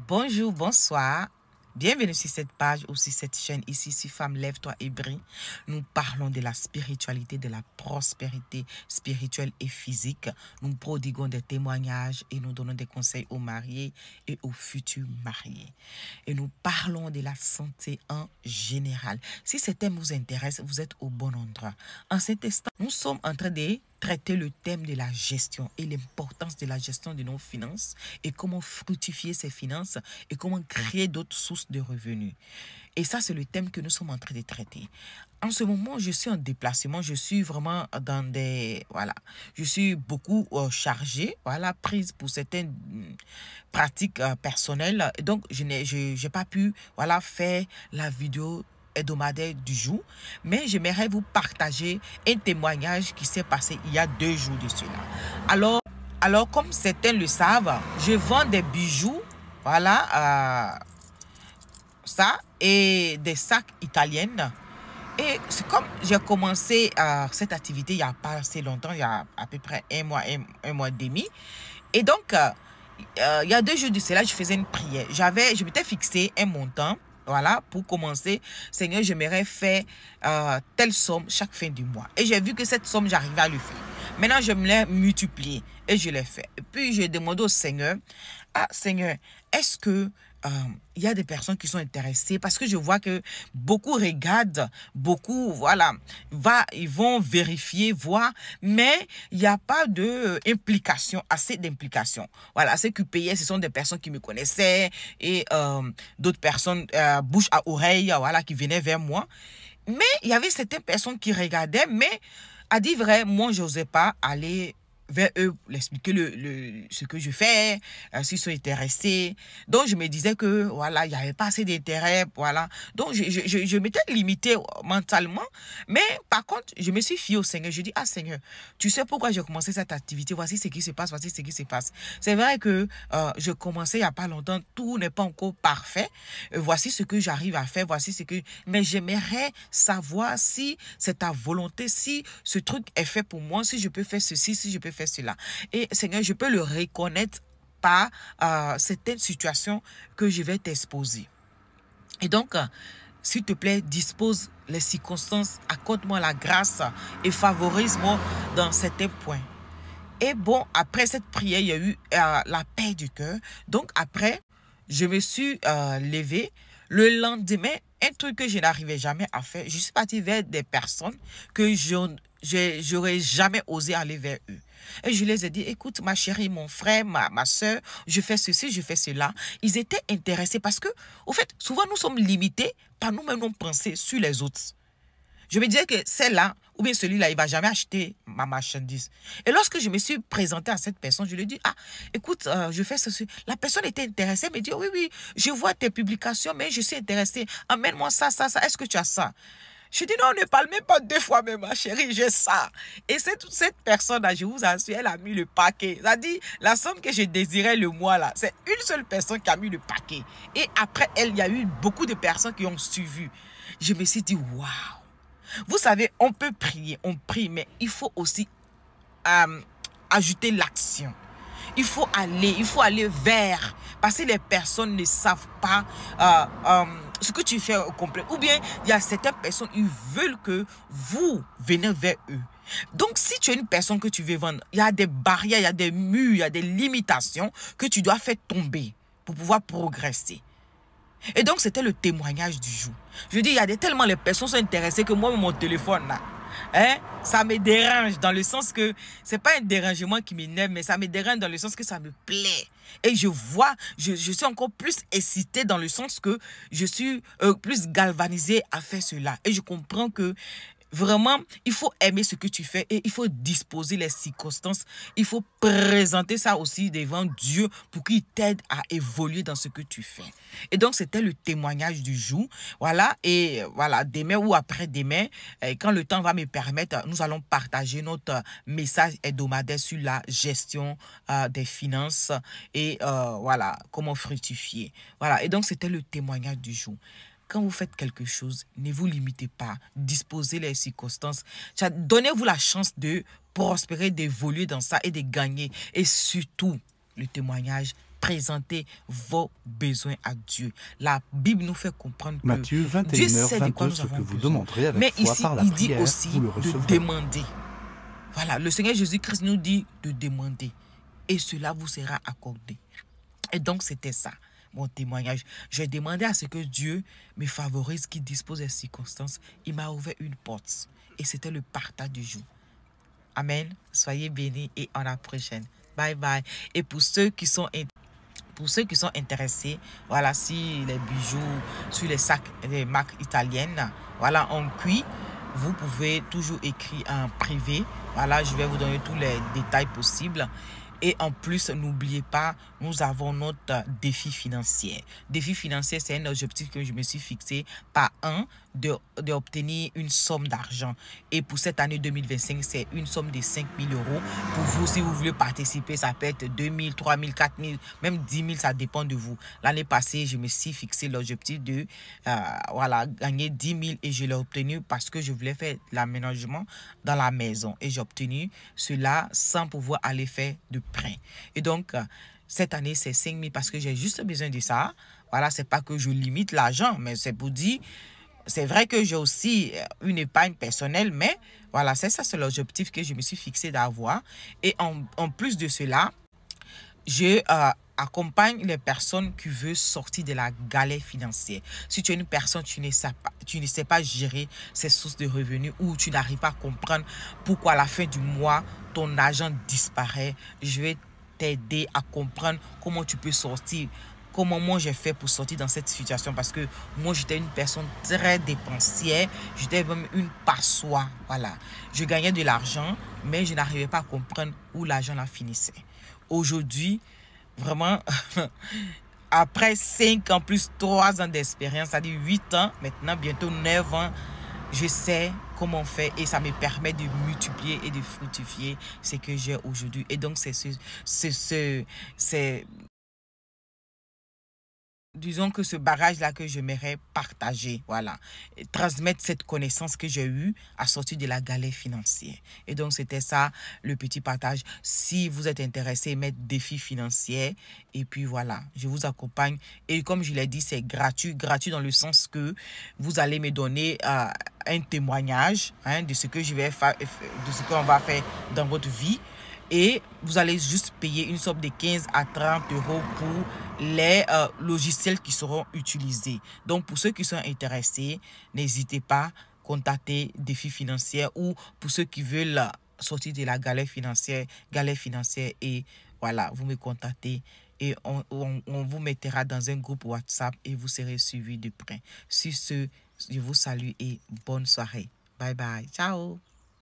Bonjour, bonsoir. Bienvenue sur cette page ou sur cette chaîne ici, sur Femme Lève-toi et brille. Nous parlons de la spiritualité, de la prospérité spirituelle et physique. Nous prodiguons des témoignages et nous donnons des conseils aux mariés et aux futurs mariés. Et nous parlons de la santé en général. Si ce thème vous intéresse, vous êtes au bon endroit. En cet instant, nous sommes en train de traiter le thème de la gestion et l'importance de la gestion de nos finances et comment fructifier ces finances et comment créer d'autres sources de revenus. Et ça, c'est le thème que nous sommes en train de traiter. En ce moment, je suis en déplacement, je suis vraiment dans des... Voilà, je suis beaucoup chargée, voilà, prise pour certaines pratiques personnelles. Donc, je n'ai pas pu, voilà, faire la vidéo hebdomadaire du jour, mais j'aimerais vous partager un témoignage qui s'est passé il y a 2 jours de cela. Alors comme certains le savent, je vends des bijoux, voilà, ça, et des sacs italiennes. Et c'est comme j'ai commencé cette activité il n'y a pas assez longtemps, il y a à peu près un mois et demi. Et donc, il y a 2 jours de cela, je faisais une prière. Je m'étais fixé un montant. Voilà, pour commencer, Seigneur, j'aimerais faire telle somme chaque fin du mois. Et j'ai vu que cette somme, j'arrivais à le faire. Maintenant, je me l'ai multipliée et je l'ai fait. Et puis, j'ai demandé au Seigneur, Seigneur, est-ce que il y a des personnes qui sont intéressées? Parce que je vois que beaucoup regardent, beaucoup, voilà, ils vont vérifier, voir, mais il n'y a pas d'implication, assez d'implication. Voilà, ceux qui payaient, ce sont des personnes qui me connaissaient et d'autres personnes, bouche à oreille, voilà, qui venaient vers moi. Mais il y avait certaines personnes qui regardaient, mais à dire vrai, moi, je n'osais pas aller vers eux, l'expliquer ce que je fais, s'ils sont intéressés. Donc, je me disais que, voilà, il n'y avait pas assez d'intérêt, voilà. Donc, je m'étais limitée mentalement. Mais, par contre, je me suis fiée au Seigneur. Je dis, Seigneur, tu sais pourquoi j'ai commencé cette activité? Voici ce qui se passe, voici ce qui se passe. C'est vrai que je commençais il n'y a pas longtemps. Tout n'est pas encore parfait. Voici ce que j'arrive à faire, voici ce que... Mais j'aimerais savoir si c'est ta volonté, si ce truc est fait pour moi, si je peux faire ceci, si je peux faire cela. Et Seigneur, je peux le reconnaître par certaines situations que je vais t'exposer. Et donc, s'il te plaît, dispose les circonstances, accorde-moi la grâce et favorise-moi dans certains points. Et bon, après cette prière, il y a eu la paix du cœur. Donc après, je me suis levée. Le lendemain, un truc que je n'arrivais jamais à faire, je suis partie vers des personnes que j'aurais jamais osé aller vers eux. Et je les ai dit, écoute, ma chérie, mon frère, ma soeur, je fais ceci, je fais cela. Ils étaient intéressés parce que, au fait, souvent nous sommes limités par nous-mêmes nos pensées sur les autres. Je me disais que celle-là, ou bien celui-là, il ne va jamais acheter ma marchandise. Et lorsque je me suis présentée à cette personne, je lui ai dit, écoute, je fais ceci. La personne était intéressée, elle me dit, oui, je vois tes publications, mais je suis intéressée. Amène-moi ça. Est-ce que tu as ça? Je dis, non, ne parle même pas 2 fois, mais ma chérie, j'ai ça. Et cette personne-là, je vous assure, elle a mis le paquet. Ça dit, la somme que je désirais le mois, là, c'est une seule personne qui a mis le paquet. Et après elle, il y a eu beaucoup de personnes qui ont suivi. Je me suis dit, waouh. Vous savez, on peut prier, on prie, mais il faut aussi ajouter l'action. Il faut aller vers, parce que les personnes ne savent pas ce que tu fais au complet. Ou bien, il y a certaines personnes, ils veulent que vous venez vers eux. Donc, si tu es une personne que tu veux vendre, il y a des barrières, il y a des murs, il y a des limitations que tu dois faire tomber pour pouvoir progresser. Et donc, c'était le témoignage du jour. Je dis, il y a tellement les personnes sont intéressées que moi, mon téléphone, là, ça me dérange dans le sens que, c'est pas un dérangement qui m'énerve, mais ça me dérange dans le sens que ça me plaît. Et je vois, je suis encore plus excitée dans le sens que je suis plus galvanisée à faire cela. Et je comprends que, vraiment, il faut aimer ce que tu fais et il faut disposer les circonstances. Il faut présenter ça aussi devant Dieu pour qu'il t'aide à évoluer dans ce que tu fais. Et donc, c'était le témoignage du jour. Voilà, et voilà, demain ou après-demain, quand le temps va me permettre, nous allons partager notre message hebdomadaire sur la gestion des finances et voilà, comment fructifier. Voilà, et donc, c'était le témoignage du jour. Quand vous faites quelque chose, ne vous limitez pas. Disposez les circonstances. Donnez-vous la chance de prospérer, d'évoluer dans ça et de gagner. Et surtout, le témoignage, présenter vos besoins à Dieu. La Bible nous fait comprendre que Matthieu 21, Dieu sait de quoi nous ce avons que vous besoin. demanderez avec Mais foi ici, par la il dit prière, aussi vous le de recevrez. demander. Voilà, le Seigneur Jésus-Christ nous dit de demander. Et cela vous sera accordé. Et donc, c'était ça, mon témoignage. J'ai demandé à ce que Dieu me favorise, qu'il dispose des circonstances. Il m'a ouvert une porte. Et c'était le partage du jour. Amen. Soyez bénis et à la prochaine. Bye bye. Et pour ceux qui sont intéressés, voilà, si les bijoux, sur les sacs, les marques italiennes, voilà, en cuit, vous pouvez toujours écrire en privé. Voilà, je vais vous donner tous les détails possibles. Et en plus, n'oubliez pas, nous avons notre défi financier. Défi financier, c'est un objectif que je me suis fixé par an d'obtenir une somme d'argent. Et pour cette année 2025, c'est une somme de 5 000 euros. Pour vous, si vous voulez participer, ça peut être 2 000, 3 000, 4 000, même 10 000, ça dépend de vous. L'année passée, je me suis fixé l'objectif de voilà, gagner 10 000 et je l'ai obtenu parce que je voulais faire l'aménagement dans la maison. Et j'ai obtenu cela sans pouvoir aller faire de prêt. Et donc, cette année, c'est 5 000 parce que j'ai juste besoin de ça. Voilà, c'est pas que je limite l'argent, mais c'est pour dire, c'est vrai que j'ai aussi une épargne personnelle, mais voilà, c'est ça, c'est l'objectif que je me suis fixé d'avoir. Et en plus de cela, je accompagne les personnes qui veulent sortir de la galère financière. Si tu es une personne, tu ne sais pas gérer ses sources de revenus ou tu n'arrives pas à comprendre pourquoi à la fin du mois, ton argent disparaît, je vais t'aider à comprendre comment tu peux sortir. Comment moi j'ai fait pour sortir dans cette situation, parce que moi j'étais une personne très dépensière, j'étais même une passoire, voilà. Je gagnais de l'argent, mais je n'arrivais pas à comprendre où l'argent la finissait. Aujourd'hui, vraiment, après 5 ans plus 3 ans d'expérience, c'est-à-dire 8 ans, maintenant bientôt 9 ans, je sais comment faire et ça me permet de multiplier et de fructifier ce que j'ai aujourd'hui. Et donc, disons que ce bagage-là que j'aimerais partager, voilà, et transmettre cette connaissance que j'ai eue à sortir de la galère financière. Et donc, c'était ça, le petit partage. Si vous êtes intéressé, mettre défi financier, et puis voilà, je vous accompagne. Et comme je l'ai dit, c'est gratuit dans le sens que vous allez me donner un témoignage de ce que je vais faire, de ce qu'on va faire dans votre vie. Et vous allez juste payer une somme de 15 à 30 euros pour les logiciels qui seront utilisés. Donc, pour ceux qui sont intéressés, n'hésitez pas à contacter Défi Financier, ou pour ceux qui veulent sortir de la galère financière et voilà, vous me contactez et on vous mettra dans un groupe WhatsApp et vous serez suivis de près. Sur ce, je vous salue et bonne soirée. Bye bye. Ciao.